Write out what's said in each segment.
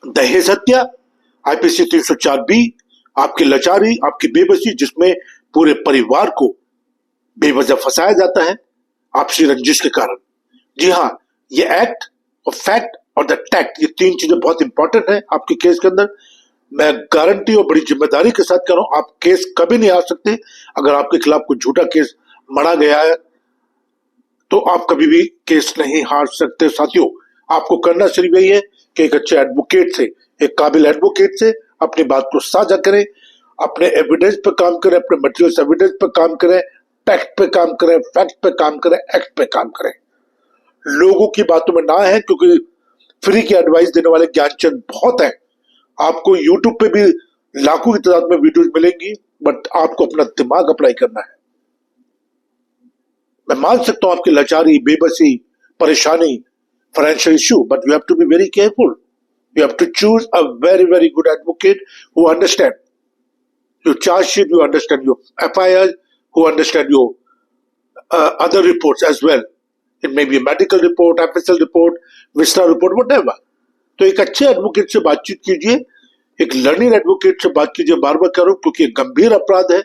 दहेज हत्या, IPC 304 B, आपकी लाचारी, आपकी बेबसी, जिसमें पूरे परिवार को बेवजह फंसाया जाता है आपसी रंजिश के कारण। जी हाँ, ये एक्ट और फैक्ट और द टैक्ट, ये तीन चीजें बहुत इंपॉर्टेंट है आपके केस के अंदर। मैं गारंटी और बड़ी जिम्मेदारी के साथ कह रहा हूं, आप केस कभी नहीं हार सकते। अगर आपके खिलाफ कोई झूठा केस मढ़ा गया है तो आप कभी भी केस नहीं हार सकते। साथियों, आपको करना सिर्फ यही है कि एक अच्छे एडवोकेट से, एक काबिल एडवोकेट से अपनी बात को साझा करें, अपने एविडेंस पे काम करें, अपने मटेरियल एविडेंस पे काम करें, टैक्ट पे काम करें, फैक्ट पे काम करें, एक्ट पे काम करें। लोगों की बातों में ना है, क्योंकि फ्री की एडवाइस देने वाले ज्ञानचंद बहुत हैं। आपको यूट्यूब पे भी लाखों की तादाद में वीडियोस मिलेंगी, बट आपको अपना दिमाग अप्लाई करना है। मैं मान सकता हूं आपकी लाचारी, बेबसी, परेशानी, financial issue, but you have to be very careful. You have to choose a very, very good advocate who understand your charge sheet, you understand your FIR, who understand your other reports as well. It may be a medical report, FSL report, VISTA report, whatever. तो एक अच्छे advocate से बातचीत कीजिए, एक learning advocate से बात कीजिए। बार बार करो, क्योंकि एक गंभीर अपराध है।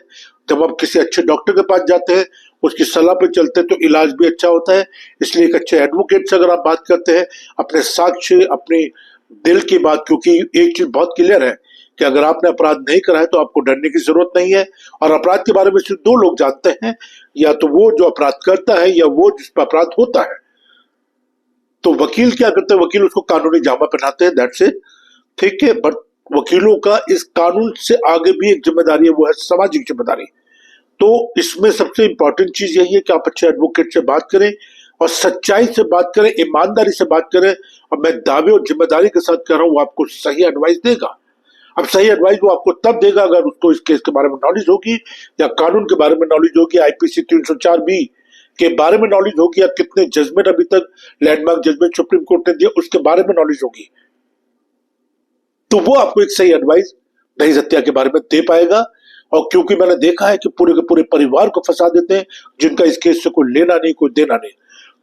जब आप किसी अच्छे डॉक्टर के पास जाते हैं, उसकी सलाह पे चलते हैं, तो इलाज भी अच्छा होता है। इसलिए एक अच्छे एडवोकेट से अगर आप बात करते हैं, अपने साक्ष्य, अपनी दिल की बात, क्योंकि एक चीज बहुत क्लियर है कि अगर आपने अपराध नहीं करा है तो आपको डरने की जरूरत नहीं है। और अपराध के बारे में सिर्फ दो लोग जानते हैं, या तो वो जो अपराध करता है या वो जिस पर अपराध होता है। तो वकील क्या करते हैं? वकील उसको कानूनी जामा पहनाते हैं, दैट्स इट, ठीक है। बट वकीलों का इस कानून से आगे भी एक जिम्मेदारी है, वो है सामाजिक जिम्मेदारी। तो इसमें सबसे इंपॉर्टेंट चीज यही है कि आप अच्छे एडवोकेट से बात करें और सच्चाई से बात करें, ईमानदारी से बात करें। और मैं दावे और जिम्मेदारी के साथ कह रहा हूं, वो आपको सही एडवाइस देगा। अब सही एडवाइस वो आपको तब देगा अगर उसको इस केस के बारे में नॉलेज होगी, या कानून के बारे में नॉलेज होगी, आईपीसी 304 बी के बारे में नॉलेज होगी, या कितने जजमेंट अभी तक लैंडमार्क जजमेंट सुप्रीम कोर्ट ने दिया उसके बारे में नॉलेज होगी। तो वो आपको एक सही एडवाइस दहेज हत्या के बारे में दे पाएगा। और क्योंकि मैंने देखा है कि पूरे के पूरे परिवार को फंसा देते हैं, जिनका इस केस से कोई लेना नहीं, कोई देना नहीं।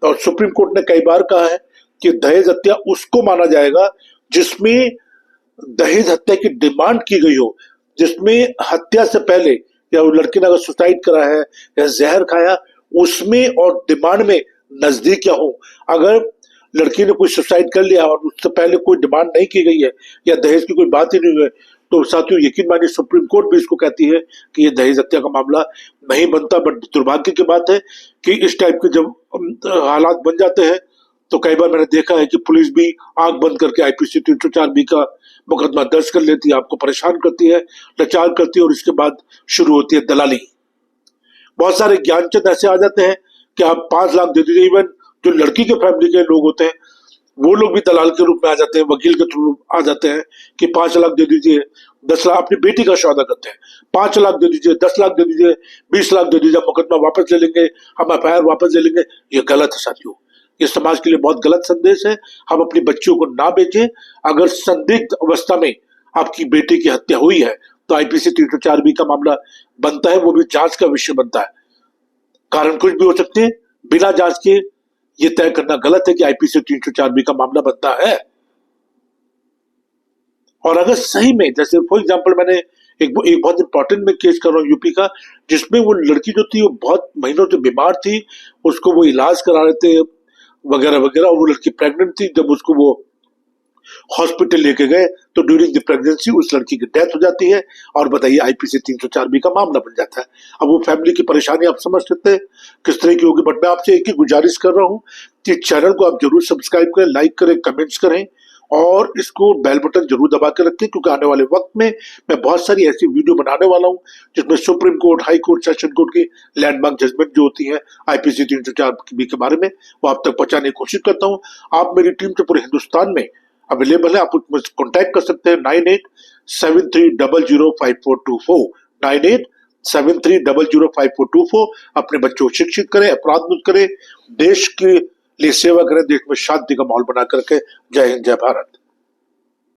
और सुप्रीम कोर्ट ने कई बार कहा है कि दहेज हत्या उसको माना जाएगा जिसमें दहेज हत्या की डिमांड की गई हो, जिसमें हत्या से पहले या वो लड़की ने अगर सुसाइड करा है या जहर खाया, उसमें और डिमांड में नजदीक क्या हो। अगर लड़की ने कोई सुसाइड कर लिया और उससे पहले कोई डिमांड नहीं की गई है या दहेज की कोई बात ही नहीं हुई है, तो साथियों यकीन मानिए सुप्रीम कोर्ट भी इसको कहती है कि ये दहेज हत्या का मामला नहीं बनता। बट दुर्भाग्य की बात है कि इस टाइप के जब हालात बन जाते हैं, तो कई बार मैंने देखा है कि पुलिस भी आंख बंद करके आईपीसी 304 बी का मुकदमा दर्ज कर लेती है, आपको परेशान करती है, लाचार करती है, और इसके बाद शुरू होती है दलाली। बहुत सारे ज्ञानचंद ऐसे आ जाते हैं कि आप 5 लाख दे दीजिए। इवन जो लड़की के फैमिली के लोग होते हैं, वो लोग भी दलाल के रूप में आ जाते हैं, वकील के थ्रू आ जाते हैं कि 5 लाख दे दीजिए, 10 लाख, अपनी बेटी का सौदा करते हैं, 5 लाख दे दीजिए, 10 लाख दे दीजिए, 20 लाख दे दीजिए, मुकदमा वापस ले लेंगे, हम FIR वापस ले लेंगे। ये गलत है साथियों, ये समाज के लिए बहुत गलत संदेश है। हम अपनी बच्चियों को ना बेचें। अगर संदिग्ध अवस्था में आपकी बेटी की हत्या हुई है तो आईपीसी 304 बी का मामला बनता है, वो भी जांच का विषय बनता है। कारण कुछ भी हो सकते हैं, बिना जांच के ये तय करना गलत है कि आईपीसी 304 बी का मामला बनता है। और अगर सही में, जैसे फॉर एग्जांपल मैंने एक बहुत इंपॉर्टेंट में केस कर रहा हूँ यूपी का, जिसमें वो लड़की जो थी वो बहुत महीनों से बीमार थी, उसको वो इलाज करा रहे थे वगैरह वगैरह, और वो लड़की प्रेग्नेंट थी। जब उसको वो हॉस्पिटल लेके गए तो ड्यूरिंग द प्रेगनेंसी उस लड़की की डेथ हो जाती है, और बताइए आईपीसी 304 बी का मामला बन जाता है। अब वो फैमिली की परेशानी आप समझ सकते हैं किस तरह की होगी। बट मैं आपसे एक ही गुजारिश कर रहा हूँ कि चैनल को आप जरूर सब्सक्राइब करें, लाइक करें, कमेंट्स करें, और इसको बेल बटन जरूर दबा के रखें, क्योंकि आने वाले वक्त में मैं बहुत सारी ऐसी वीडियो बनाने वाला हूं जिसमें supreme court, high court, session court की लैंडमार्क जजमेंट जो होती है आईपीसी 304 के बारे में, वो आप तक पहुंचाने की कोशिश करता हूं। आप मेरी टीम से पूरे हिंदुस्तान में अवेलेबल है, आप मुझसे कॉन्टैक्ट कर सकते हैं 9873005424, 9873005424। अपने बच्चों को शिक्षित करें, अपराध मुक्त करें, देश के लिए सेवा करें, देश में शांति का माहौल बना करके। जय हिंद, जय भारत।